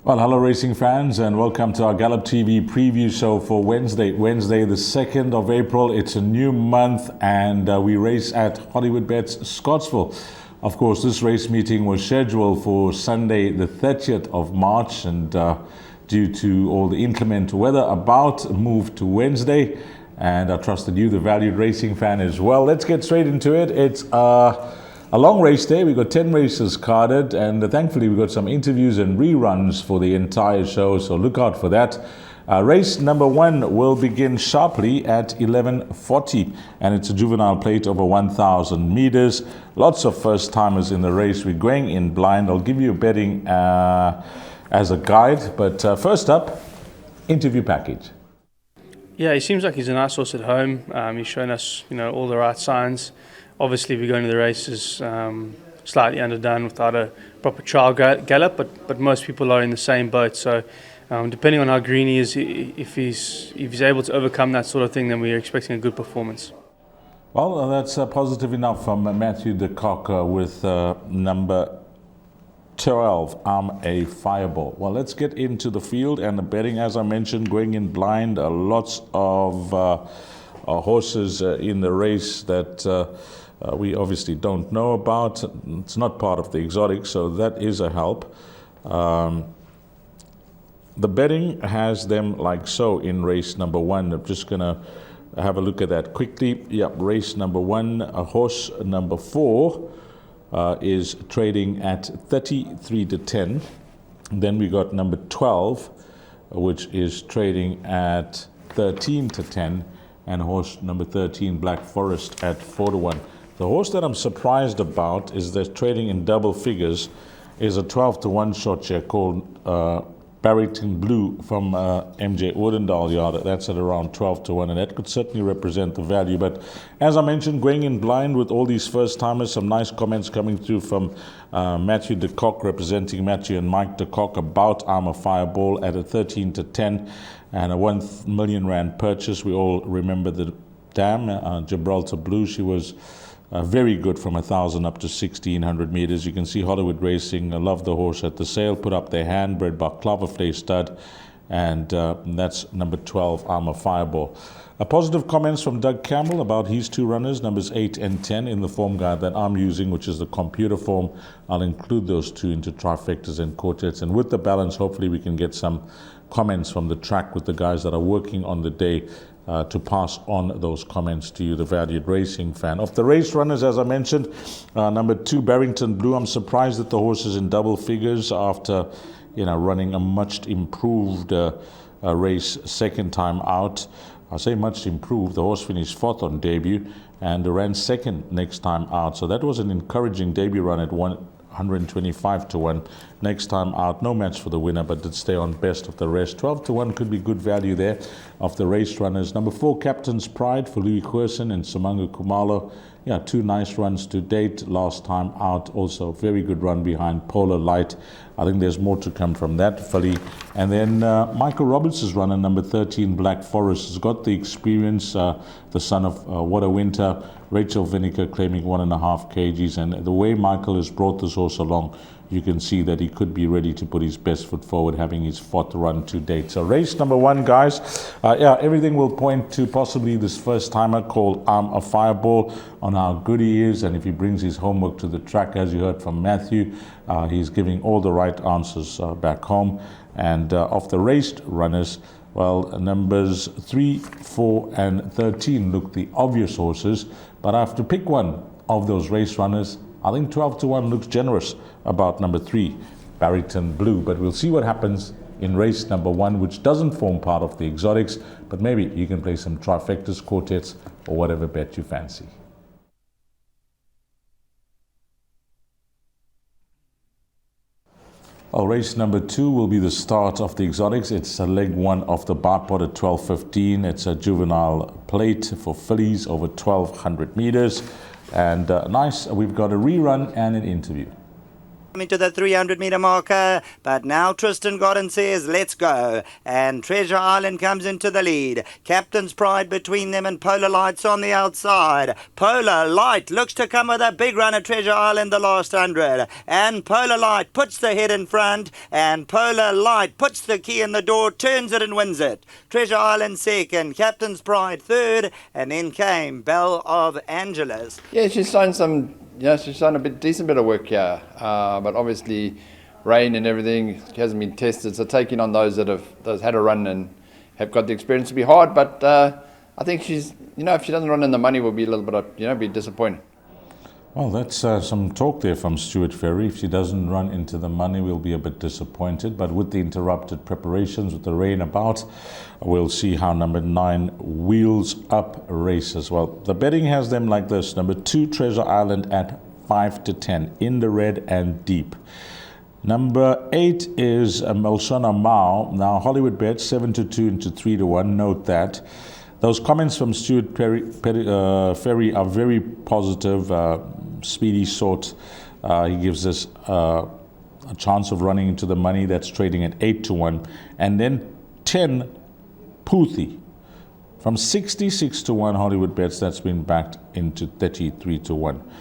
Well, hello racing fans, and welcome to our Gallop TV preview show for Wednesday the 2nd of April. It's a new month, and we race at Hollywoodbets Scottsville. Of course, this race meeting was scheduled for Sunday the 30th of March, and due to all the inclement weather about, moved to Wednesday. And I trust that you, the valued racing fan, as well. Let's get straight into it. It's a long race day. We've got 10 races carded, and thankfully we've got some interviews and reruns for the entire show, so look out for that. Race number 1 will begin sharply at 11:40, and it's a juvenile plate over 1,000 meters. Lots of first timers in the race. We're going in blind. I'll give you a betting as a guide, but first up, interview package. Yeah, he seems like he's a nice horse at home. He's shown us, all the right signs. Obviously, we're going to the races slightly underdone without a proper trial gallop, but most people are in the same boat. So, depending on how green he is, if he's able to overcome that sort of thing, then we're expecting a good performance. Well, that's positive enough from Matthew de Kock with number 12, a Fireball. Well, let's get into the field and the betting. As I mentioned, going in blind, lots of horses in the race that we obviously don't know about. It's not part of the exotic, so that is a help. The betting has them like so in race number 1. I'm just going to have a look at that quickly. Yep, race number 1, horse number 4 is trading at 33 to 10. Then we got number 12, which is trading at 13 to 10. And horse number 13, Black Forest, at 4 to 1. The horse that I'm surprised about is they're trading in double figures, is a 12 to 1 shot here called Barrington Blue from MJ Ordendal yard. That's at around 12 to 1, and that could certainly represent the value. But as I mentioned, going in blind with all these first timers, some nice comments coming through from Matthew de Kock, representing Matthew and Mike de Kock, about a Fireball at a 13 to 10 and a 1 million rand purchase. We all remember the dam, Gibraltar Blue. She was very good from 1,000 up to 1,600 meters. You can see Hollywood Racing love the horse at the sale, put up their hand, bred by Cloverflay Stud, and that's number 12, a Fireball. Positive comments from Doug Campbell about his 2 runners, numbers 8 and 10, in the form guide that I'm using, which is the computer form. I'll include those 2 into trifectas and quartets, and with the balance, hopefully we can get some comments from the track with the guys that are working on the day to pass on those comments to you, the valued racing fan. Of the race runners, as I mentioned, number 2, Barrington Blue. I'm surprised that the horse is in double figures after, running a much improved race second time out. I say much improved. The horse finished 4th on debut and ran 2nd next time out. So that was an encouraging debut run at 125 to 1. Next time out, no match for the winner, but did stay on best of the rest. 12 to 1 could be good value there of the race runners. Number 4, Captain's Pride for Louis Querson and Simangu Kumalo. Yeah, 2 nice runs to date. Last time out, also very good run behind Polar Light. I think there's more to come from that filly. And then Michael Roberts' runner, number 13, Black Forest, has got the experience, the son of What a Winter. Rachel Vinegar claiming 1.5 kgs. And the way Michael has brought this horse along, you can see that he could be ready to put his best foot forward, having his 4th run to date. So race number 1, guys. Everything will point to possibly this first timer called a Fireball, on how good he is, and if he brings his homework to the track, as you heard from Matthew, he's giving all the right answers back home. And of the raced runners, well, numbers 3, 4, and 13 look the obvious horses, but I have to pick one of those race runners. I think 12 to 1 looks generous about number 3, Barrington Blue, but we'll see what happens in race number 1, which doesn't form part of the exotics, but maybe you can play some trifectas, quartets, or whatever bet you fancy. Race number 2 will be the start of the exotics. It's leg 1 of the bipod at 12:15. It's a juvenile plate for fillies over 1,200 meters. And nice, we've got a rerun and an interview. into the 300-meter marker, but now Tristan Godden says, let's go. And Treasure Island comes into the lead. Captain's Pride between them and Polar Light's on the outside. Polar Light looks to come with a big run at Treasure Island the last 100. And Polar Light puts the head in front, and Polar Light puts the key in the door, turns it and wins it. Treasure Island second, Captain's Pride third, and then came Belle of Angeles. Yeah, she's done she's done decent bit of work here, but obviously rain and everything, she hasn't been tested, so taking on those that have had a run and have got the experience to be hard, but I think she's, if she doesn't run in the money, will be a little bit of, be disappointed. Well, that's some talk there from Stuart Ferry. If she doesn't run into the money, we'll be a bit disappointed. But with the interrupted preparations, with the rain about, we'll see how number 9 Wheels Up races. Well, the betting has them like this. Number 2, Treasure Island at 5 to 10, in the red and deep. Number 8 is Melshona Mao. Now, Hollywoodbets 7 to 2 into 3 to 1. Note that. Those comments from Stuart Ferry are very positive. Speedy sort. He gives us a chance of running into the money. That's trading at 8 to 1. And then 10 Puthi from 66 to 1 Hollywoodbets. That's been backed into 33 to 1.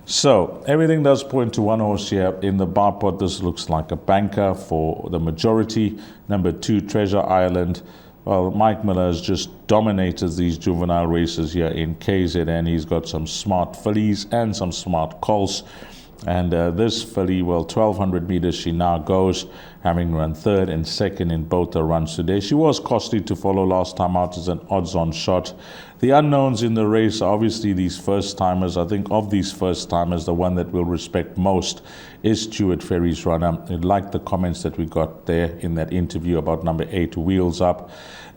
So everything does point to one horse here. In the bar pot, this looks like a banker for the majority. Number 2, Treasure Island. Well, Mike Miller has just dominated these juvenile races here in KZN. He's got some smart fillies and some smart colts. And this filly, well, 1,200 meters she now goes, having run third and second in both the runs today. She was costly to follow last time out as an odds-on shot. The unknowns in the race are obviously these first-timers. I think of these first-timers, the one that we'll respect most is Stuart Ferry's runner. I like the comments that we got there in that interview about number 8, Wheels Up.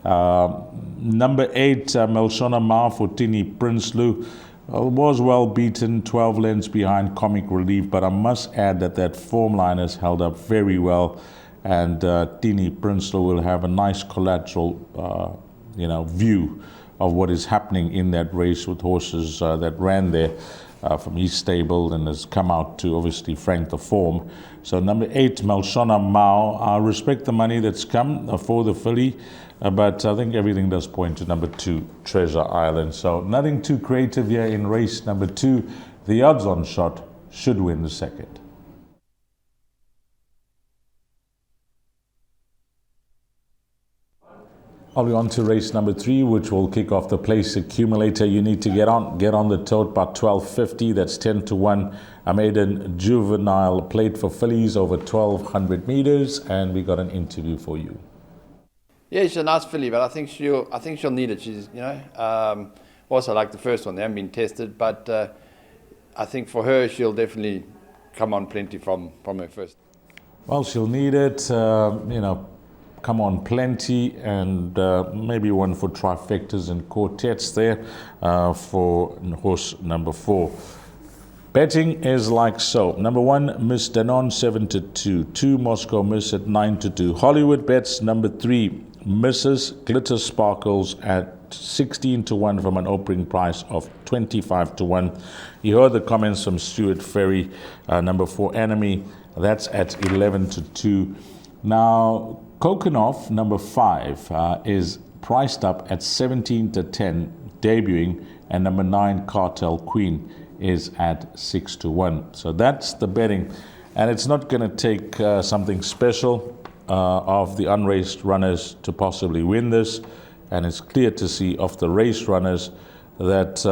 Number 8, Melshona Mao for Tini Prinsloo. Was well beaten, 12 lengths behind Comic Relief, but I must add that form line has held up very well, and Tini Prinsloo will have a nice collateral, view of what is happening in that race with horses that ran there from his stable and has come out to obviously frank the form. So number 8, Melshona Mao. I respect the money that's come for the filly, but I think everything does point to number 2, Treasure Island. So nothing too creative here in race number 2. The odds-on shot should win the second. I'll be on to race number 3, which will kick off the place accumulator. You need to get on the tote by 12.50. That's 10 to 1. A maiden juvenile played for fillies over 1,200 meters, and we got an interview for you. Yeah, she's a nice filly, but I think she'll need it. She's, also like the first one, they haven't been tested, but I think for her, she'll definitely come on plenty from her first. Well, she'll need it, come on plenty, and maybe one for trifectas and quartets there for horse number 4. Betting is like so. Number 1, Miss Danon 7 to 2. 2, Moscow Miss at 9 to 2. Hollywoodbets number 3, Mrs. Glitter Sparkles at 16 to 1 from an opening price of 25 to 1. You heard the comments from Stuart Ferry. Number 4, Enemy, that's at 11 to 2. Now, Kokonov, number 5, is priced up at 17 to 10, debuting, and number 9, Cartel Queen, is at 6 to 1. So that's the betting, and it's not going to take something special of the unraced runners to possibly win this, and it's clear to see of the race runners that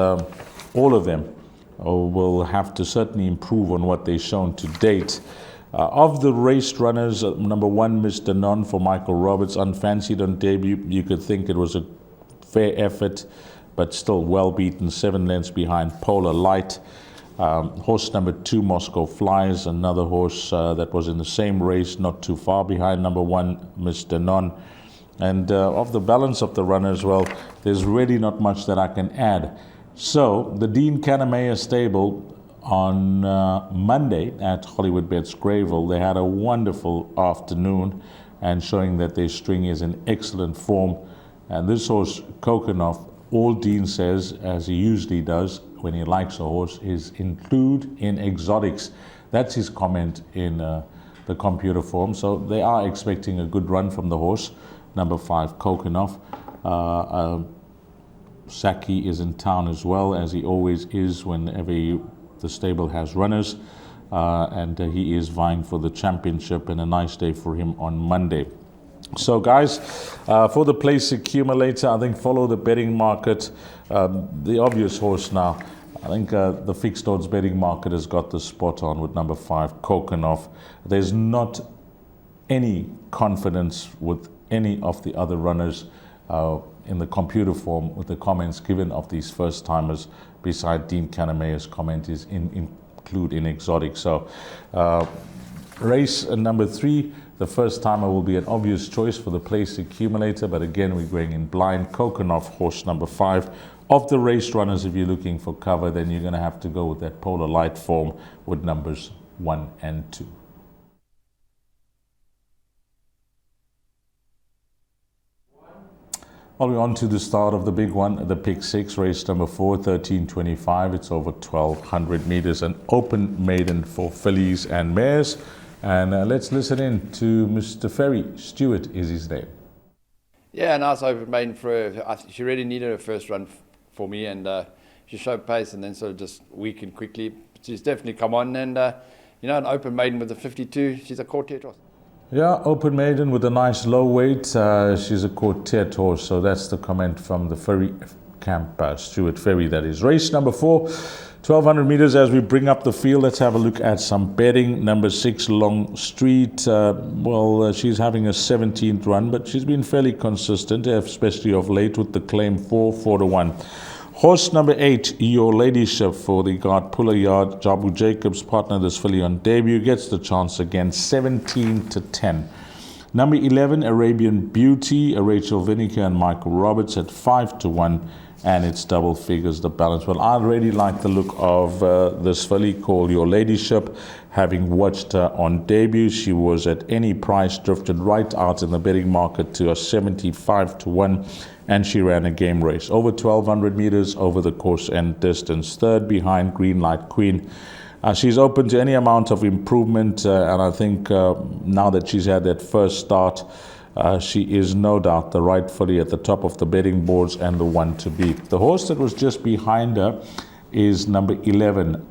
all of them will have to certainly improve on what they've shown to date. Of the raced runners, number 1, Mr. None for Michael Roberts, unfancied on debut. You could think it was a fair effort, but still well beaten, 7 lengths behind Polar Light. Horse number 2, Moscow Flies, another horse that was in the same race, not too far behind number 1, Mr. None. And of the balance of the runners, well, there's really not much that I can add. So the Dean Kanemayer stable on Monday at Hollywoodbets Greyville, they had a wonderful afternoon and showing that their string is in excellent form. And this horse, Kokonov, all Dean says, as he usually does when he likes a horse, is include in exotics. That's his comment in the computer form. So they are expecting a good run from the horse, number 5, Kokenov. Saki is in town as well, as he always is whenever the stable has runners. And he is vying for the championship, and a nice day for him on Monday. So guys, for the place accumulator, I think follow the betting market. The obvious horse now, I think the fixed odds betting market has got the spot on with number 5, Kokenov. There's not any confidence with any of the other runners in the computer form with the comments given of these first timers, beside Dean Kanemaya's comment is include in exotic. So race number 3, the first timer will be an obvious choice for the place accumulator, but again we're going in blind. Kokenov, horse number 5. Of the race runners, if you're looking for cover, then you're going to have to go with that polar light form with numbers 1 and 2. Well, we're on to the start of the big one, the pick 6, race number 4, 13:25. It's over 1,200 meters, an open maiden for fillies and mares. And let's listen in to Mr. Ferry. Stewart is his name. Yeah, nice open maiden for her. She really needed her first run for me, and she showed pace and then sort of just weakened quickly. She's definitely come on, and an open maiden with a 52, she's a quartet horse. Yeah, open maiden with a nice low weight. She's a quartet horse, so that's the comment from the Ferry camp, Stewart Ferry, that is. Race number 4, 1,200 meters. As we bring up the field, let's have a look at some betting. Number 6, Long Street. She's having a 17th run, but she's been fairly consistent, especially of late with the claim 4-1. Horse number 8, Your Ladyship, for the guard Puller Yard. Jabu Jacobs, partner this filly on debut, gets the chance again, 17-10. Number 11, Arabian Beauty, Rachel Vinegar and Michael Roberts at 5-1, and it's double figures the balance. Well, I really like the look of this filly called Your Ladyship. Having watched her on debut, she was at any price, drifted right out in the betting market to a 75-1, and she ran a game race over 1,200 meters over the course and distance. Third behind Green Light Queen. She's open to any amount of improvement, and I think now that she's had that first start, she is no doubt the right filly at the top of the betting boards and the one to beat. The horse that was just behind her is number 11,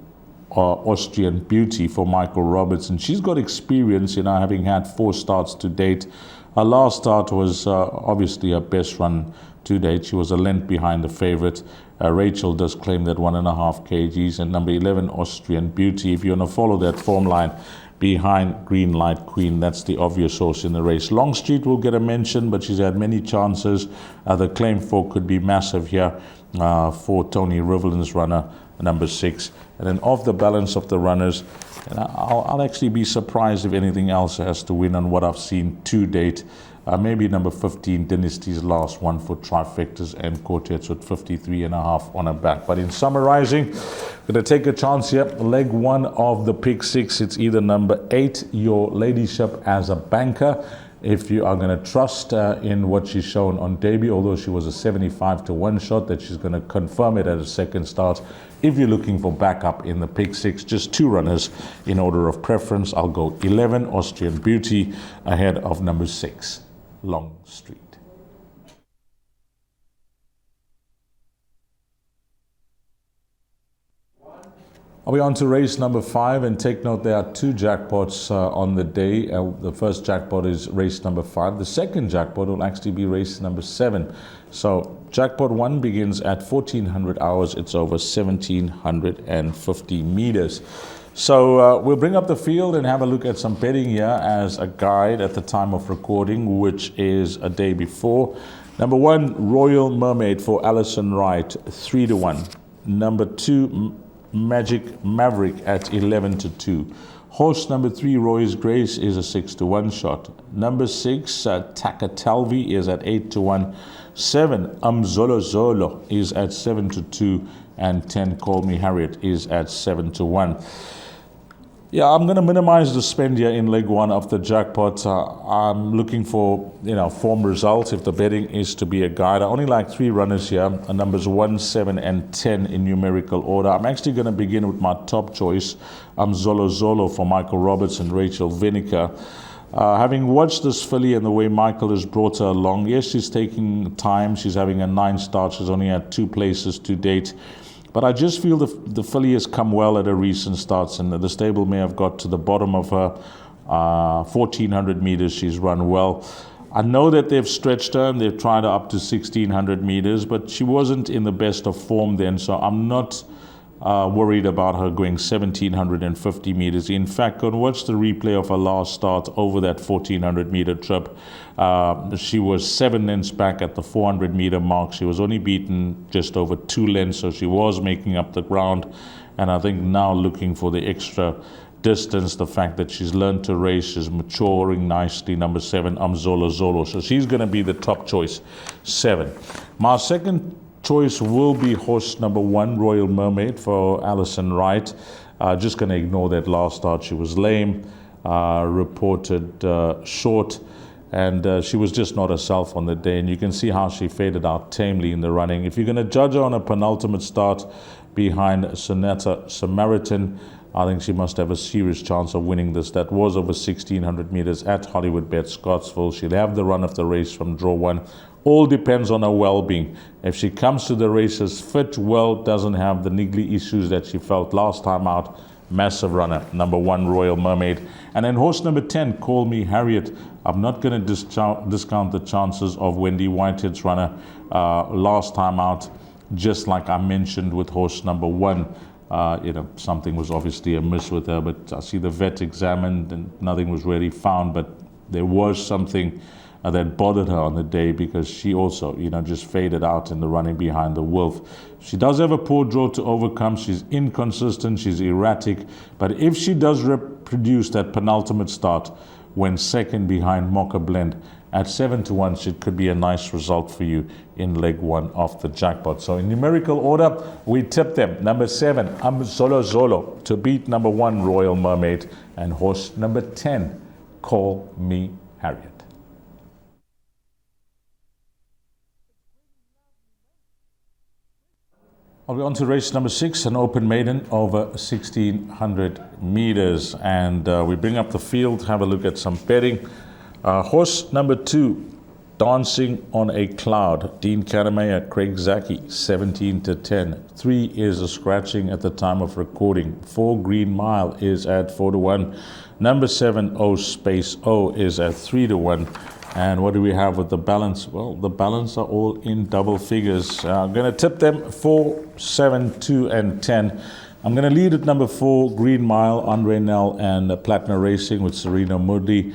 Austrian Beauty, for Michael Roberts, and she's got experience, having had 4 starts to date. Her last start was obviously her best run to date. She was a length behind the favorite. Rachel does claim that 1.5 kgs, and number 11, Austrian Beauty. If you want to follow that form line behind Green Light Queen, that's the obvious horse in the race. Long Street will get a mention, but she's had many chances. The claim 4 could be massive here for Tony Rivelin's runner, number 6. And then off the balance of the runners, and I'll actually be surprised if anything else has to win on what I've seen to date. Maybe number 15, Dynasty's last one for trifectas and quartets with 53.5 on her back. But in summarizing, going to take a chance here. Leg 1 of the pick 6. It's either number 8, Your Ladyship, as a banker, if you are going to trust in what she's shown on debut, although she was a 75-1 shot, that she's going to confirm it at a second start. If you're looking for backup in the pick 6, just 2 runners in order of preference. I'll go 11, Austrian Beauty, ahead of number 6, Long Street. Are we on to race number 5? And take note, there are 2 jackpots on the day. The first jackpot is race number 5. The second jackpot will actually be race number 7. So jackpot 1 begins at 1400 hours. It's over 1750 meters. So we'll bring up the field and have a look at some betting here as a guide at the time of recording, which is a day before. Number 1, Royal Mermaid for Alison Wright, 3-1. Number 2, Magic Maverick at 11-2. Horse number 3, Roy's Grace, is a 6-1 shot. Number 6, Takatalvi, is at 8-1. 7, Zolo Zolo, is at 7-2. And 10, Call Me Harriet, is at 7-1. Yeah, I'm going to minimize the spend here in leg one of the jackpot. I'm looking for, form results if the betting is to be a guide. I only like 3 runners here, numbers 1, 7, and 10 in numerical order. I'm actually going to begin with my top choice, Zolo Zolo for Michael Roberts and Rachel Vinegar. Having watched this filly and the way Michael has brought her along, yes, she's taking time. She's having a 9 start. She's only had 2 places to date. But I just feel the filly has come well at her recent starts, and the stable may have got to the bottom of her 1,400 meters. She's run well. I know that they've stretched her and they've tried her up to 1,600 meters, but she wasn't in the best of form then, so I'm not worried about her going 1,750 meters. In fact, go and watch the replay of her last start over that 1,400 meter trip. She was 7 lengths back at the 400 meter mark. She was only beaten just over 2 lengths, so she was making up the ground. And I think now looking for the extra distance, the fact that she's learned to race, she's maturing nicely. Number 7, Zolo Zolo. So she's going to be the top choice, 7. My second choice will be horse number 1, Royal Mermaid for Alison Wright. Just going to ignore that last start. She was lame, reported short, and she was just not herself on the day. And you can see how she faded out tamely in the running. If you're going to judge her on a penultimate start behind Sonata Samaritan, I think she must have a serious chance of winning this. That was over 1,600 meters at Hollywoodbets Scottsville. She'll have the run of the race from draw 1. All depends on her well-being. If she comes to the races fit, well, doesn't have the niggly issues that she felt last time out, massive runner, number 1, Royal Mermaid. And then horse number 10, Call Me Harriet. I'm not going to discount the chances of Wendy Whitehead's runner last time out, just like I mentioned with horse number 1. Something was obviously amiss with her, but I see the vet examined and nothing was really found, but there was something that bothered her on the day, because she also, just faded out in the running behind the Wolf. She does have a poor draw to overcome. She's inconsistent, she's erratic, but if she does reproduce that penultimate start when second behind Mocha Blend at 7-1, it could be a nice result for you in leg 1 of the jackpot. So in numerical order, we tip them. Number 7, Zolo Zolo to beat number 1, Royal Mermaid, and horse number 10, Call Me Harriet. I'll be on to race number 6, an open maiden over 1,600 meters. And we bring up the field, have a look at some betting. Horse number 2, Dancing on a Cloud. Dean Kanemayer, Craig Zaki, 17-10. 3 is a scratching at the time of recording. 4 Green Mile is at 4-1. Number 7, O Space O, is at 3-1. And what do we have with the balance? Well, the balance are all in double figures. I'm going to tip them 4, 7, 2, and 10. I'm going to lead at number 4, Green Mile, Andre Nell, and Platinum Racing with Serena Moodley.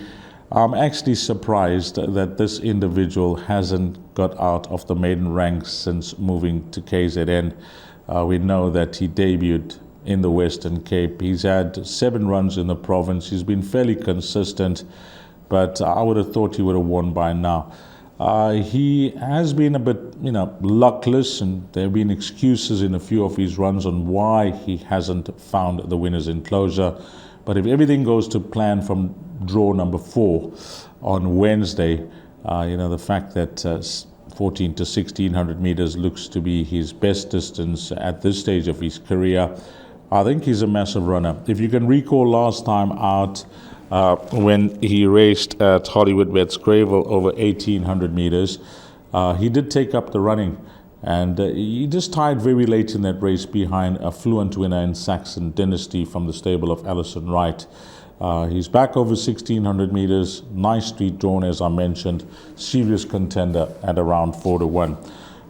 I'm actually surprised that this individual hasn't got out of the maiden ranks since moving to KZN. We know that he debuted in the Western Cape. He's had 7 runs in the province. He's been fairly consistent, but I would have thought he would have won by now. He has been a bit, luckless, and there have been excuses in a few of his runs on why he hasn't found the winner's enclosure. But if everything goes to plan from draw number 4 on Wednesday, the fact that 14 to 1,600 meters looks to be his best distance at this stage of his career, I think he's a massive runner. If you can recall last time out, when he raced at Hollywoodbets Greyville over 1,800 meters, he did take up the running, and he just tied very late in that race behind a fluent winner in Saxon Dynasty from the stable of Alison Wright. He's back over 1,600 meters, nice street drawn as I mentioned, serious contender at around 4-1.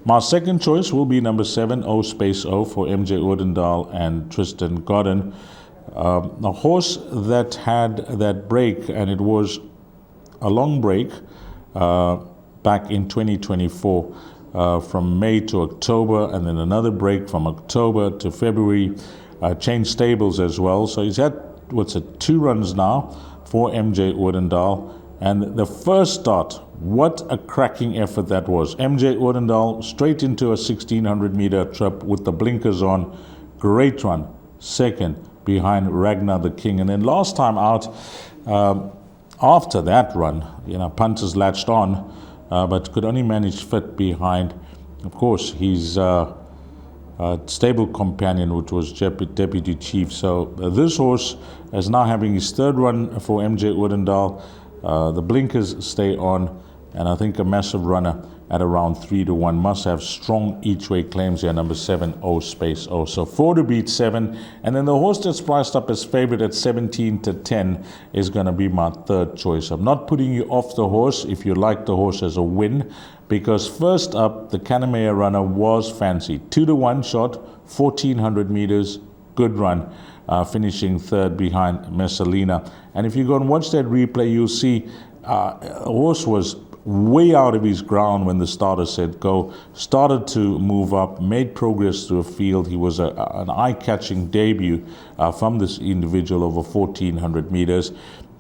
My second choice will be number 7, O Space O, for MJ Odendaal and Tristan Godden. A horse that had that break, and it was a long break back in 2024, from May to October, and then another break from October to February, changed stables as well. So he's had, 2 runs now for MJ Odendaal. And the first start, what a cracking effort that was. MJ Odendaal straight into a 1,600 meter trip with the blinkers on. Great run. Second, behind Ragnar the King. And then last time out, after that run, punters latched on, but could only manage fit behind, of course, his stable companion, which was Deputy Chief. So this horse is now having his third run for MJ Odendaal. The blinkers stay on, and I think a massive runner at around 3-1 must have strong each way claims here. Number 7, O. So 4 to beat 7, and then the horse that's priced up as favorite at 17-10 is going to be my third choice. I'm not putting you off the horse if you like the horse as a win, because first up, the Kanamea runner was fancy. 2-1 shot, 1400 meters, good run, finishing third behind Messalina. And if you go and watch that replay, you'll see a horse was way out of his ground when the starter said go, started to move up, made progress through a field. He was an eye-catching debut from this individual over 1400 meters.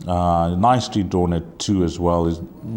Nicely drawn at 2 as well.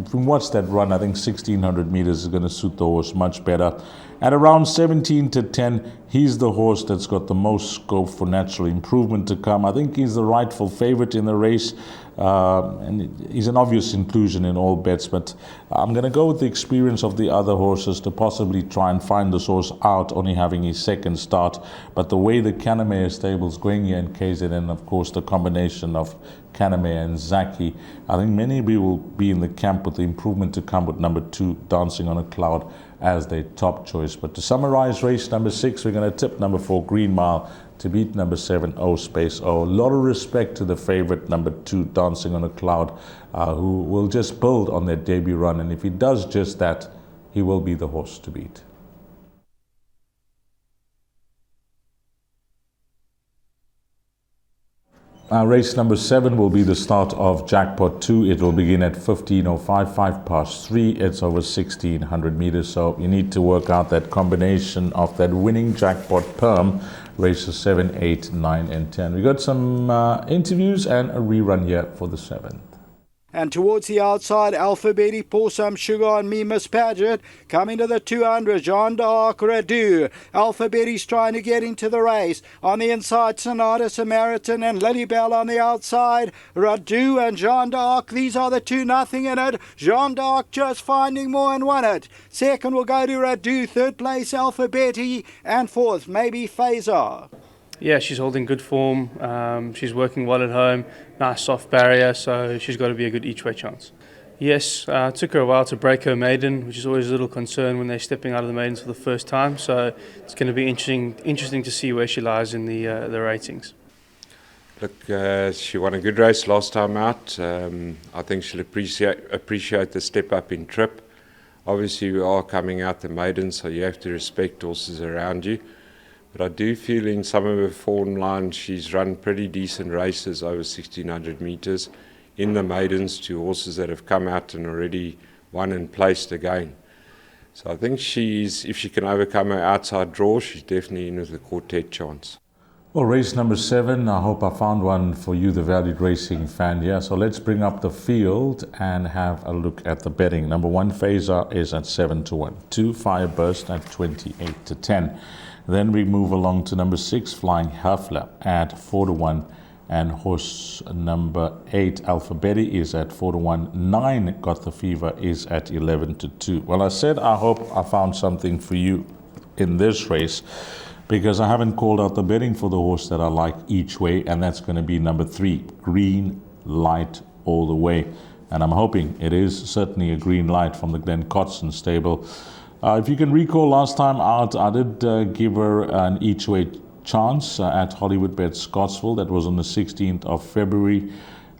From what's that run, I think 1600 meters is going to suit the horse much better. At around 17-10, he's the horse that's got the most scope for natural improvement to come. I think he's the rightful favorite in the race, and he's an obvious inclusion in all bets, but I'm going to go with the experience of the other horses to possibly try and find this horse out, only having his second start. But the way the Kanamea stable's going here in KZN, of course, the combination of Kanamea and Zaki, I think many will be in the camp with the improvement to come with number 2, Dancing on a Cloud, as their top choice. But to summarize race number 6, we're going to tip number 4, Green Mile, to beat number 7, O. A lot of respect to the favorite, number 2, Dancing on a Cloud, who will just build on their debut run. And if he does just that, he will be the horse to beat. Race number 7 will be the start of Jackpot 2. It will begin at 15:05, 3. It's over 1600 meters, so you need to work out that combination of that winning jackpot perm, races 7, 8, 9, and 10. We got some interviews and a rerun here for the 7th. And towards the outside, Alphabeti, Pour Some Sugar and Me Miss Paget. Coming to the 200, Jean d'Arc, Radu. Alphabeti's trying to get into the race. On the inside, Sonata, Samaritan and Lilybell on the outside. Radu and Jean d'Arc, these are the 2-0 in it. Jean d'Arc just finding more and won it. Second will go to Radu. Third place, Alphabeti. And fourth, maybe Faisal. Yeah, she's holding good form. She's working well at home. Nice soft barrier, so she's got to be a good each-way chance. Yes, it took her a while to break her maiden, which is always a little concern when they're stepping out of the maidens for the first time. So it's going to be interesting to see where she lies in the ratings. Look, she won a good race last time out. I think she'll appreciate the step up in trip. Obviously, we are coming out the maiden, so you have to respect horses around you. But I do feel in some of her form lines, she's run pretty decent races over 1600 meters in the maidens to horses that have come out and already won and placed again. So I think if she can overcome her outside draw, she's definitely in with a quartet chance. Well, race number 7, I hope I found one for you, the valued racing fan here. So let's bring up the field and have a look at the betting. Number 1, Faisal, is at 7-1. 2, Fireburst at 28-10. Then we move along to number 6, Flying Huffler at 4-1. And horse number 8, Alphabeti, is at 4-1. 9, Got the Fever, is at 11-2. Well, I said I hope I found something for you in this race, because I haven't called out the betting for the horse that I like each way, and that's going to be number 3, Green Light All the Way. And I'm hoping it is certainly a green light from the Glen Cotson stable. If you can recall, last time out, I did give her an each-way chance at Hollywoodbets Scottsville. That was on the 16th of February,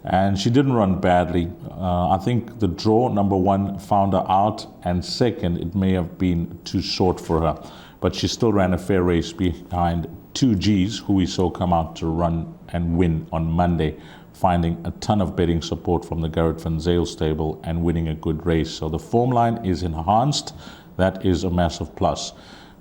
and she didn't run badly. I think the draw, number 1, found her out, and second, it may have been too short for her. But she still ran a fair race behind 2 Gs, who we saw come out to run and win on Monday, finding a ton of betting support from the Garrett Van Zyl stable and winning a good race. So the form line is enhanced. That is a massive plus.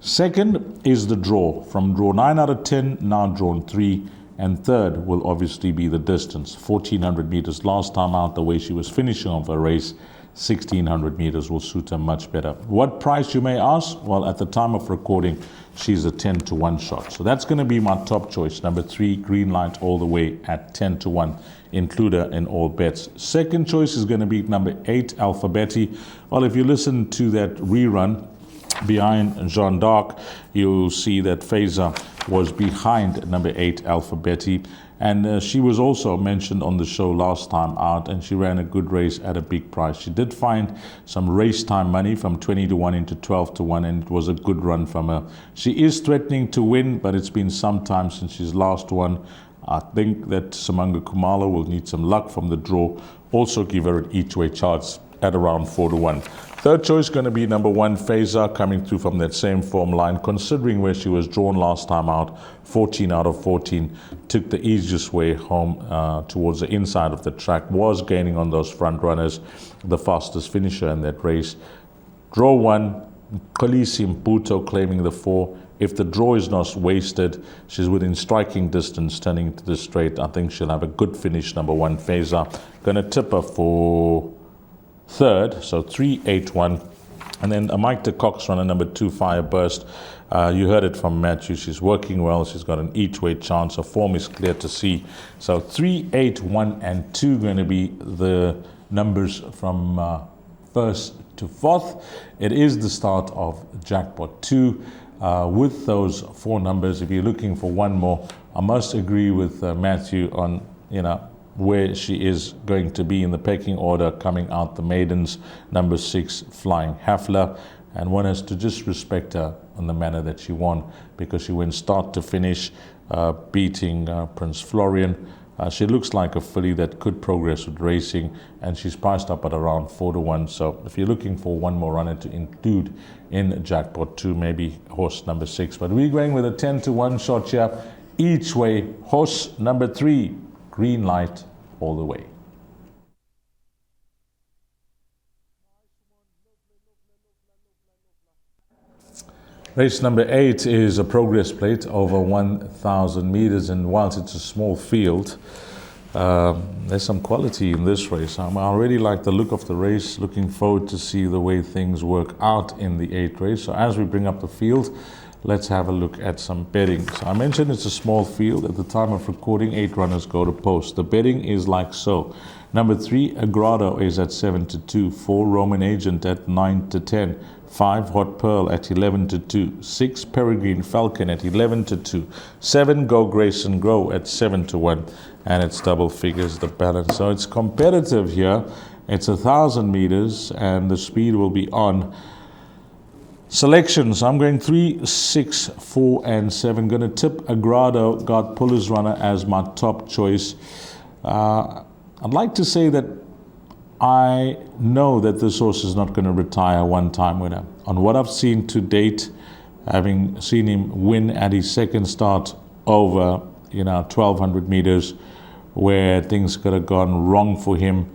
Second is the draw. From draw 9 out of 10, now drawn 3. And third will obviously be the distance. 1400 meters last time out, the way she was finishing off her race, 1600 meters will suit her much better. What price, you may ask? Well, at the time of recording, she's a 10-1 shot. So that's going to be my top choice. Number 3, Green Light, all the way at 10-1. Include her in all bets. Second choice is going to be number 8, Alphabetti. Well, if you listen to that rerun behind Jean d'Arc, you'll see that Fazer was behind number 8, Alphabetti. And she was also mentioned on the show last time out, and she ran a good race at a big price. She did find some race time money from 20-1 into 12-1, and it was a good run from her. She is threatening to win, but it's been some time since she's last won. I think that Simanga Kumalo will need some luck from the draw. Also give her an each-way chance at around 4-1. Third choice going to be number 1, Fazer, coming through from that same form line. Considering where she was drawn last time out, 14 out of 14, took the easiest way home towards the inside of the track, was gaining on those front runners, the fastest finisher in that race. Draw 1, Khaleesi Mputo claiming the 4. If the draw is not wasted, she's within striking distance turning into the straight. I think she'll have a good finish, number 1, Fazer. Going to tip her for third, so 3-8-1. And then Mike de Cox runner number 2, Fireburst. You heard it from Matthew. She's working well. She's got an each-way chance. Her form is clear to see. So 3, 8, 1, and 2 going to be the numbers from first to fourth. It is the start of Jackpot 2. With those 4 numbers, if you're looking for one more, I must agree with Matthew on, where she is going to be in the pecking order coming out the maidens. Number 6, Flying Hafler. And one has to just respect her in the manner that she won, because she went start to finish, beating Prince Florian. She looks like a filly that could progress with racing, and she's priced up at around 4-1. So if you're looking for one more runner to include in Jackpot 2, maybe horse number 6. But we're going with a 10-1 shot here. Each way, horse number 3, Green Light, all the way. Race number 8 is a progress plate over 1,000 meters, and whilst it's a small field, there's some quality in this race. I already like the look of the race, looking forward to see the way things work out in the 8th race. So as we bring up the field, let's have a look at some betting. So I mentioned it's a small field. At the time of recording, 8 runners go to post. The betting is like so. Number 3, Agrado is at 7-2. 4, Roman Agent at 9-10. 5, Hot Pearl at 11-2. 6, Peregrine Falcon at 11-2. 7, Go Grayson Grow at 7-1. And it's double figures, the balance. So it's competitive here. It's 1,000 meters, and the speed will be on. Selections, I'm going 3, 6, 4, and 7. Going to tip Agrado, got Puller's Runner as my top choice. I'd like to say that I know that this horse is not going to retire one-time winner. On what I've seen to date, having seen him win at his second start over 1,200 meters, where things could have gone wrong for him,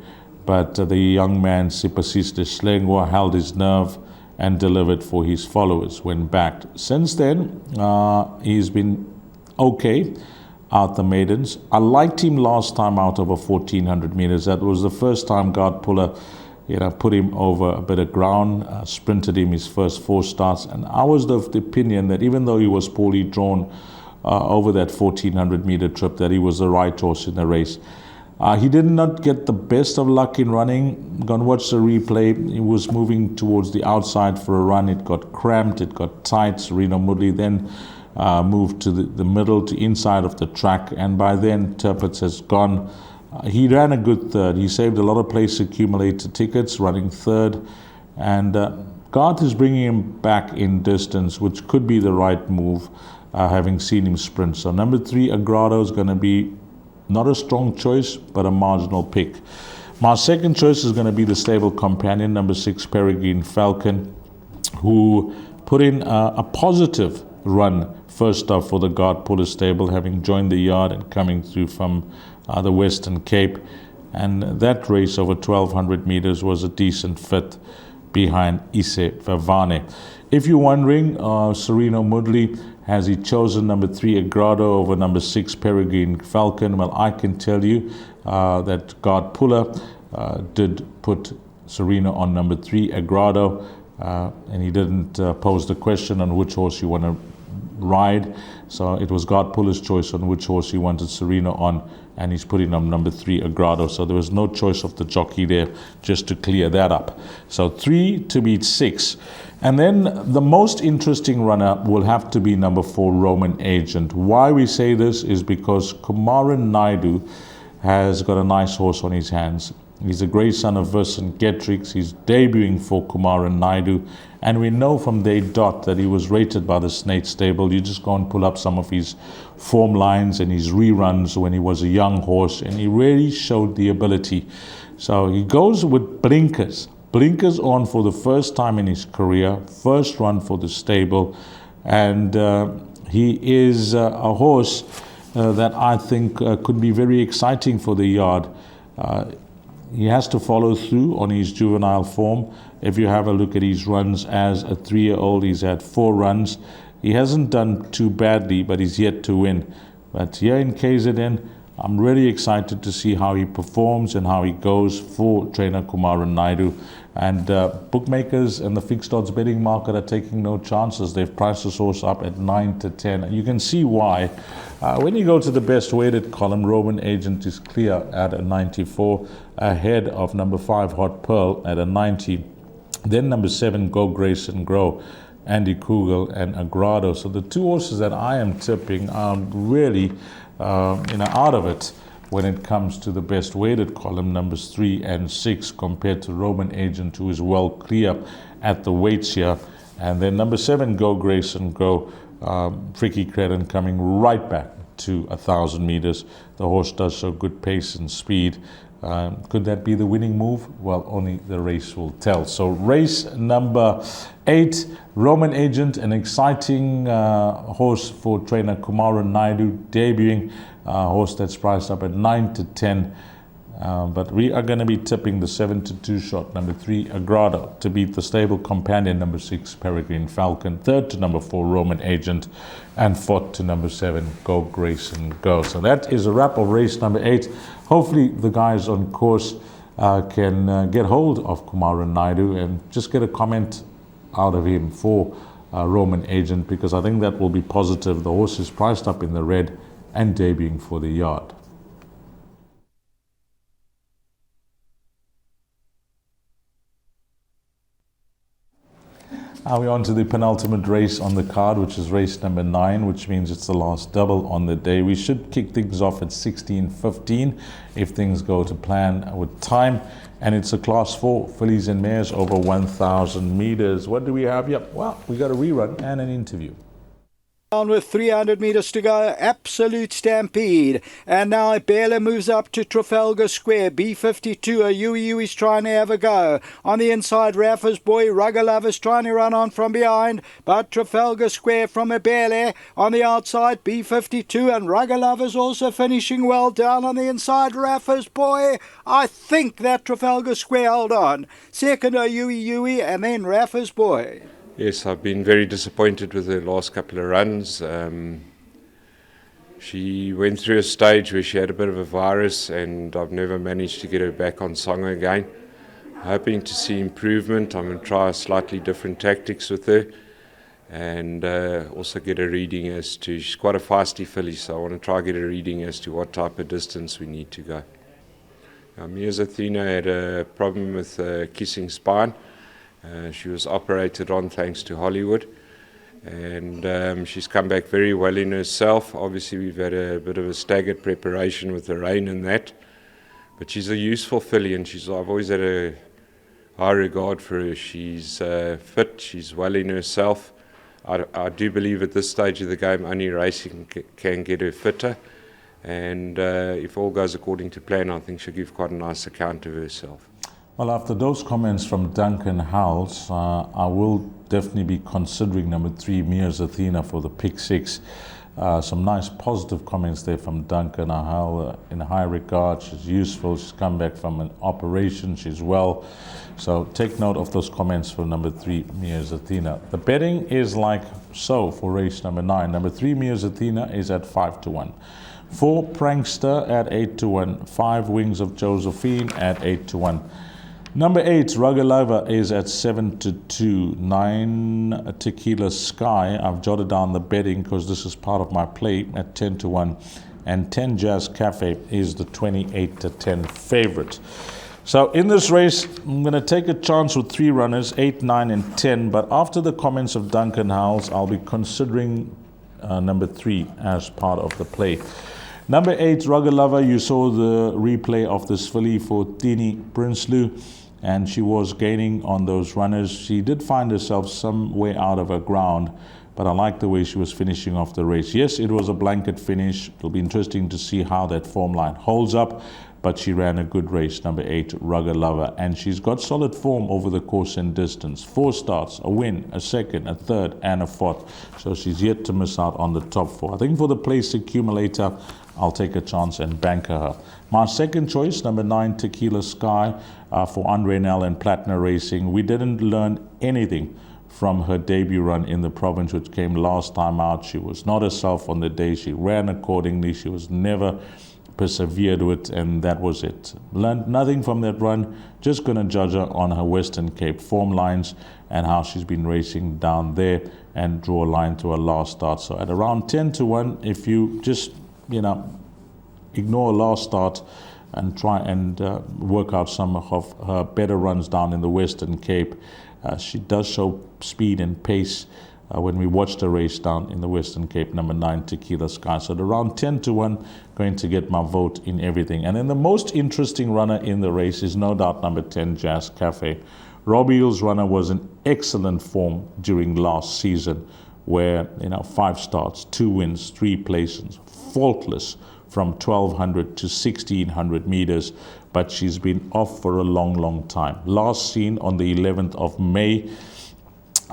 but the young man Sipasiste Slengwa held his nerve and delivered for his followers when backed. Since then, he's been okay out the maidens. I liked him last time out over 1,400 meters. That was the first time Guard Puller, put him over a bit of ground, sprinted him his first 4 starts. And I was of the opinion that even though he was poorly drawn over that 1,400 meter trip, that he was the right horse in the race. He did not get the best of luck in running. Go and watch the replay. He was moving towards the outside for a run. It got cramped, it got tight. Sereno Moodley then moved to the middle, to inside of the track, and by then Turpitz has gone. He ran a good third. He saved a lot of place accumulated tickets, running third, and Garth is bringing him back in distance, which could be the right move, having seen him sprint. So number 3, Agrado, is going to be not a strong choice, but a marginal pick. My second choice is going to be the stable companion, number 6, Peregrine Falcon, who put in a positive run first off for the Guard Puller stable, having joined the yard and coming through from the Western Cape. And that race over 1,200 meters was a decent fit behind Ise Vavane. If you're wondering, Sereno Moodley, has he chosen number 3 Agrado over number 6 Peregrine Falcon? Well, I can tell you that Guard Puller did put Serena on number 3, Agrado, and he didn't pose the question on which horse you want to ride. So it was God Puller's choice on which horse he wanted Serena on, and he's putting on number 3, Agrado. So there was no choice of the jockey there, just to clear that up. So 3 to beat 6. And then the most interesting runner will have to be number 4, Roman Agent. Why we say this is because Kumaran Naidu has got a nice horse on his hands. He's a great son of Vercingetorix. He's debuting for Kumaran Naidu. And we know from day dot that he was rated by the Snake Stable. You just go and pull up some of his form lines and his reruns when he was a young horse, and he really showed the ability. So he goes with blinkers. Blinkers on for the first time in his career, first run for the stable, and he is a horse that I think could be very exciting for the yard. He has to follow through on his juvenile form. If you have a look at his runs as a 3-year-old, he's had 4 runs. He hasn't done too badly, but he's yet to win. But here in KZN, I'm really excited to see how he performs and how he goes for trainer Kumaran Naidu. And bookmakers and the fixed odds betting market are taking no chances. They've priced this horse up at 9 to 10. You can see why. When you go to the best weighted column, Roman Agent is clear at a 94, ahead of number 5, Hot Pearl, at a 90. Then number 7, Go Grace and Grow, Andy Kugel and Agrado. So the 2 horses that I am tipping are really out of it when it comes to the best weighted column, numbers 3 and 6, compared to Roman Agent, who is well clear at the weights here. And then number 7, Go Grace and Go, Fricky Credden coming right back to 1,000 meters. The horse does show good pace and speed. Could that be the winning move? Well, only the race will tell. So race number 8, Roman Agent, an exciting horse for trainer Kumaran Naidu, debuting, horse that's priced up at 9 to 10. But we are going to be tipping the 7 to 2 shot, number 3, Agrado, to beat the stable companion, number 6, Peregrine Falcon, 3rd to number 4, Roman Agent, and 4th to number 7, Go Grace and Go. So that is a wrap of race number 8. Hopefully the guys on course can get hold of Kumaran Naidu and just get a comment out of him for Roman Agent, because I think that will be positive. The horse is priced up in the red and debuting for the yard. We're on to the penultimate race on the card, which is race number 9, which means it's the last double on the day. We should kick things off at 16:15 if things go to plan with time. And it's a class 4, fillies and mares over 1,000 meters. What do we have? Yep, well, we got a rerun and an interview. On with 300 meters to go, absolute stampede. And now Bela moves up to Trafalgar Square. B52, a Yui is trying to have a go. On the inside, Rafa's boy, Rugger Lover's trying to run on from behind. But Trafalgar Square from a Bela. On the outside, B52 and Rugger Lover's also finishing well down on the inside. Rafa's boy, I think that Trafalgar Square held on. Second, a Yui and then Rafa's boy. Yes, I've been very disappointed with her last couple of runs. She went through a stage where she had a bit of a virus, and I've never managed to get her back on song again. Hoping to see improvement. I'm going to try slightly different tactics with her, and also get a reading as to, she's quite a feisty filly, so I want to try get a reading as to what type of distance we need to go. Mia's Athena had a problem with kissing spine. She was operated on thanks to Hollywood, and she's come back very well in herself. Obviously we've had a bit of a staggered preparation with the rain and that, but she's a useful filly, and I've always had a high regard for her. She's fit, she's well in herself. I do believe at this stage of the game only racing can get her fitter, and if all goes according to plan, I think she'll give quite a nice account of herself. Well, after those comments from Duncan Howells, I will definitely be considering number 3, Mia's Athena, for the pick 6. Some nice positive comments there from Duncan Howell. In high regard, she's useful, she's come back from an operation, she's well. So take note of those comments for number 3, Mia's Athena. The betting is like so for race number 9. Number 3, Mia's Athena, is at 5 to 1. 4, Prankster at 8 to 1. 5, Wings of Josephine at 8 to 1. Number 8, Rugger Lover, is at 7-2. 9, Tequila Sky. I've jotted down the betting because this is part of my play at 10-1. And 10 Jazz Cafe is the 28-10 favorite. So in this race, I'm going to take a chance with 3 runners, 8, 9, and 10. But after the comments of Duncan Howells, I'll be considering number 3 as part of the play. Number 8, Rugger Lover. You saw the replay of this filly for Tini Prinsloo, and she was gaining on those runners. She did find herself some way out of her ground, but I like the way she was finishing off the race. Yes, it was a blanket finish. It'll be interesting to see how that form line holds up, but she ran a good race, number 8, Rugger Lover, and she's got solid form over the course and distance. 4 starts, a win, a second, a third, and a fourth. So she's yet to miss out on the top 4. I think for the place accumulator, I'll take a chance and banker her. My second choice, number 9, Tequila Sky, for Andre Nel and Platinum Racing. We didn't learn anything from her debut run in the province, which came last time out. She was not herself on the day. She ran accordingly. She was never persevered with, and that was it. Learned nothing from that run. Just going to judge her on her Western Cape form lines and how she's been racing down there, and draw a line to her last start. So at around 10-1, if you just, ignore last start and try and work out some of her better runs down in the Western Cape, she does show speed and pace when we watched the race down in the Western Cape, number 9, Tequila Sky. So at around 10-1, going to get my vote in everything. And then the most interesting runner in the race is no doubt number 10, Jazz Cafe. Robbie Hill's runner was in excellent form during last season, where 5 starts, 2 wins, 3 places, faultless from 1200 to 1600 meters, but she's been off for a long time. Last seen on the 11th of May,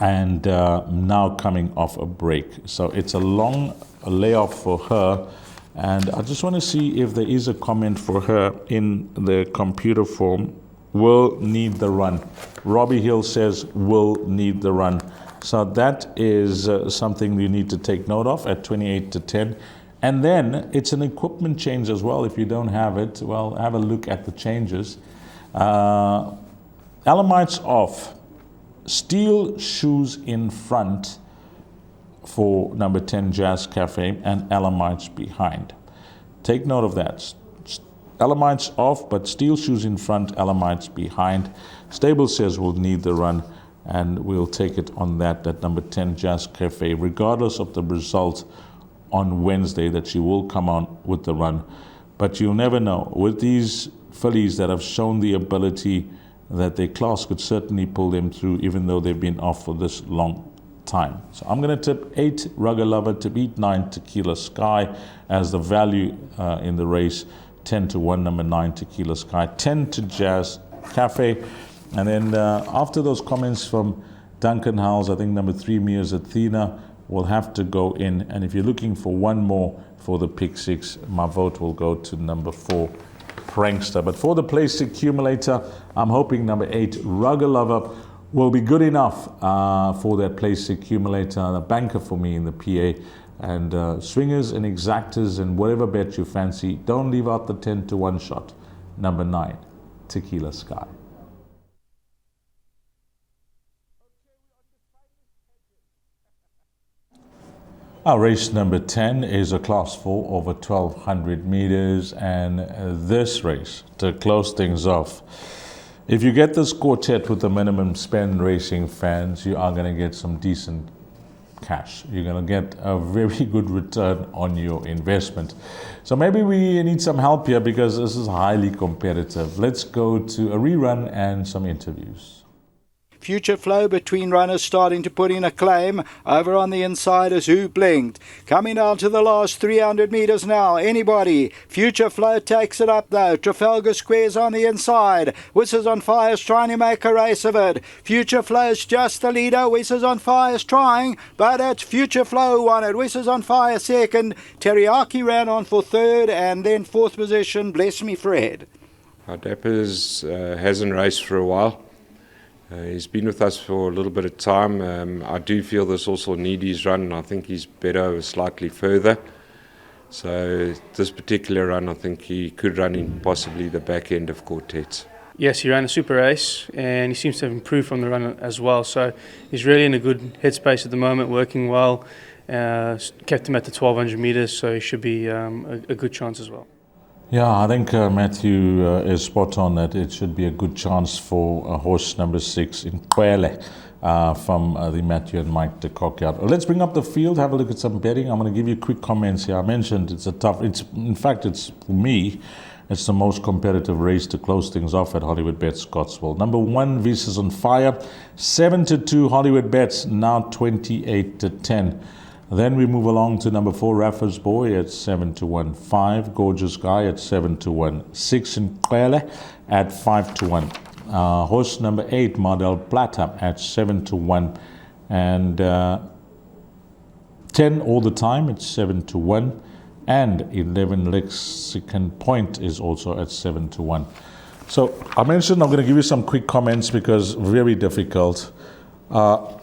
and now coming off a break. So it's a long layoff for her, and I just want to see if there is a comment for her in the computer form. Will need the run. Robbie Hill says will need the run. So that is something you need to take note of at 28-10. And then it's an equipment change as well. If you don't have it, well, have a look at the changes. Alamites off. Steel shoes in front for number 10 Jazz Cafe, and Alamites behind. Take note of that. Alamites off, but steel shoes in front, Alamites behind. Stable says we'll need the run, and we'll take it on that number 10 Jazz Cafe, regardless of the result on Wednesday, that she will come on with the run. But you'll never know. With these fillies that have shown the ability that their class could certainly pull them through, even though they've been off for this long time. So I'm going to tip 8 Rugger Lover to beat 9 Tequila Sky as the value in the race. 10-1, number 9 Tequila Sky. 10 to Jazz Cafe. And then after those comments from Duncan Howells, I think number 3 Mia's Athena will have to go in. And if you're looking for one more for the pick 6, my vote will go to number 4 Prankster. But for the place accumulator, I'm hoping number 8 Rugger Lover will be good enough for that place accumulator, a banker for me in the PA. And swingers and exactors and whatever bet you fancy, don't leave out the 10-1 shot. Number 9 Tequila Sky. Our race number 10 is a class 4 over 1200 meters, and this race, to close things off, if you get this quartet with the minimum spend racing fans, you are going to get some decent cash. You're going to get a very good return on your investment. So maybe we need some help here because this is highly competitive. Let's go to a rerun and some interviews. Future flow between runners starting to put in a claim. Over on the inside is Who Blinked. Coming down to the last 300 meters now. Anybody? Future flow takes it up though. Trafalgar Square's on the inside. Whistles on Fire's trying to make a race of it. Future Flow's just the leader. Whistles on Fire's trying, but it's Future Flow won it. Whistles on Fire second. Teriyaki ran on for third, and then fourth position, Bless Me Fred. Dappers hasn't raced for a while. He's been with us for a little bit of time. I do feel this also needs his run, and I think he's better slightly further. So this particular run, I think he could run in possibly the back end of quartets. Yes, he ran a super race and he seems to have improved from the run as well. So he's really in a good headspace at the moment, working well. Kept him at the 1200 meters, so he should be a good chance as well. Yeah, I think Matthew is spot on that it should be a good chance for horse number 6 in Kwele from the Matthew and Mike de Kock yard. Let's bring up the field, have a look at some betting. I'm going to give you quick comments here. I mentioned it's for me, it's the most competitive race to close things off at Hollywoodbets Scottsville. Number 1, Visas on Fire, 7-2 Hollywoodbets, now 28-10. Then we move along to number 4, Rafa's Boy at 7-1. 5, Gorgeous Guy at 7-1. 6 in Kwele at 5-1. Horse number 8, Mardel Plata at 7-1. And 10 All the Time at 7-1. And 11 Lexicon Point is also at 7-1. So I mentioned I'm going to give you some quick comments because very difficult. On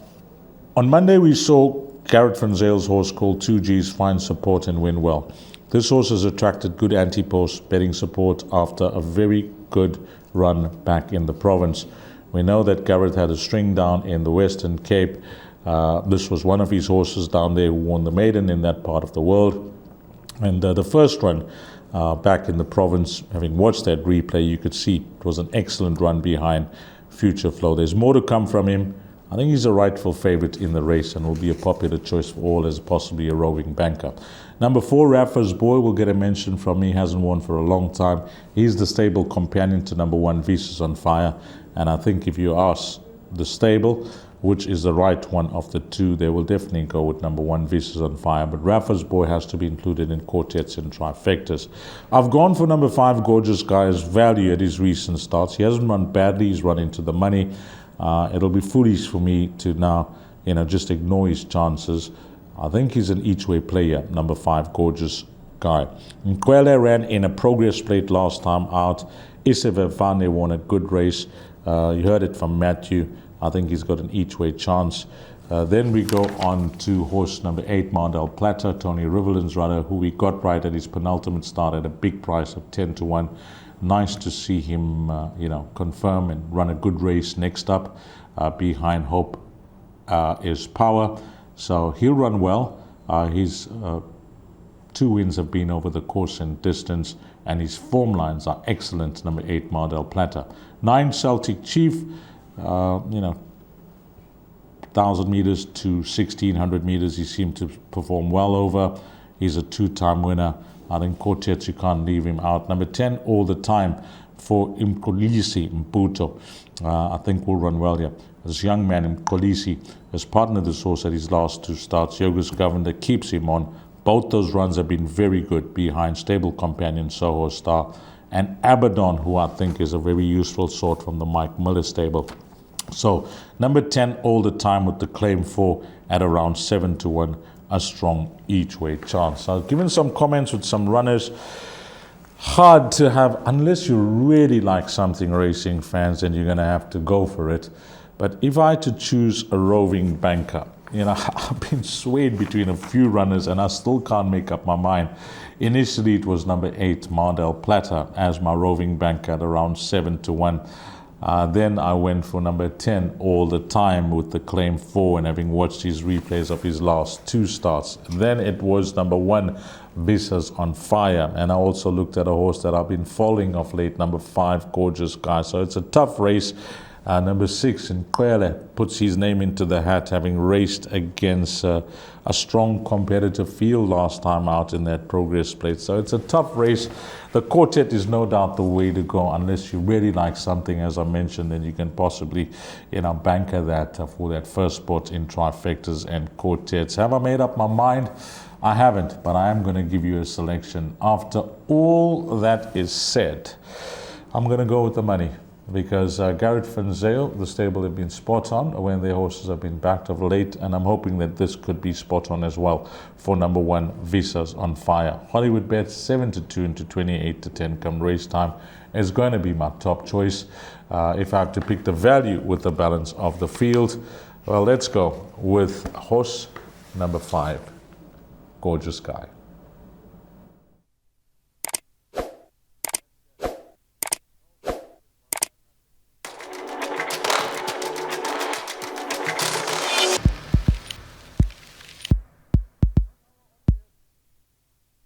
Monday we saw Garrett Van Zyle's horse called 2G's find support and win well. This horse has attracted good anti-post betting support after a very good run back in the province. We know that Garrett had a string down in the Western Cape. This was one of his horses down there who won the maiden in that part of the world. And the first run back in the province, having watched that replay, you could see it was an excellent run behind Future Flow. There's more to come from him. I think he's a rightful favorite in the race and will be a popular choice for all as possibly a roving banker. Number 4, Rafa's Boy, will get a mention from me. Hasn't won for a long time. He's the stable companion to number 1, Visas on Fire. And I think if you ask the stable which is the right one of the two, they will definitely go with number 1, Visas on Fire. But Rafa's Boy has to be included in quartets and trifectas. I've gone for number 5, Gorgeous Guy's value at his recent starts. He hasn't run badly. He's run into the money. It'll be foolish for me to now, just ignore his chances. I think he's an each-way player, number 5, Gorgeous Guy. Kwele ran in a progress plate last time out. Isevefane won a good race. You heard it from Matthew. I think he's got an each-way chance. Then we go on to horse number 8, Mardel Plata, Tony Rivelin's runner, who we got right at his penultimate start at a big price of 10-1. Nice to see him, confirm and run a good race next up. Behind Hope is Power. So he'll run well. His 2 wins have been over the course and distance, and his form lines are excellent. Number 8, Mardel Plata. 9, Celtic Chief, 1,000 meters to 1,600 meters. He seemed to perform well over. He's a 2-time winner. I think quartets, you can't leave him out. Number 10, All the Time, for Mkolisi Mputo. I think will run well here. This young man, Mkolisi, has partnered this horse at his last 2 starts. Yoga's Governor keeps him on. Both those runs have been very good behind stable companion Soho Star and Abaddon, who I think is a very useful sort from the Mike Miller stable. So number 10, All the Time, with the claim 4 at around 7-1. A strong each-way chance. I've given some comments with some runners. Hard to have, unless you really like something racing, fans, then you're going to have to go for it. But if I had to choose a roving banker, I've been swayed between a few runners and I still can't make up my mind. Initially, it was number 8, Mardel Plata, as my roving banker at around 7-1. Then I went for number 10, All the Time, with the claim 4, and having watched his replays of his last 2 starts. Then it was number 1, Visas on Fire, and I also looked at a horse that I've been following of late, number 5, Gorgeous Guy. So it's a tough race. Number 6, Kwele, puts his name into the hat, having raced against a strong competitive field last time out in that progress plate. So it's a tough race. The quartet is no doubt the way to go, unless you really like something, as I mentioned, then you can possibly, banker that for that first spot in trifectas and quartets. Have I made up my mind? I haven't, but I am going to give you a selection. After all that is said, I'm going to go with the money. Because Garrett Van Zyle, the stable, have been spot on when their horses have been backed of late, and I'm hoping that this could be spot on as well for number 1, Visas on Fire. Hollywoodbets 7-2 into 28-10 come race time is going to be my top choice. If I have to pick the value with the balance of the field, well, let's go with horse number 5, Gorgeous Guy.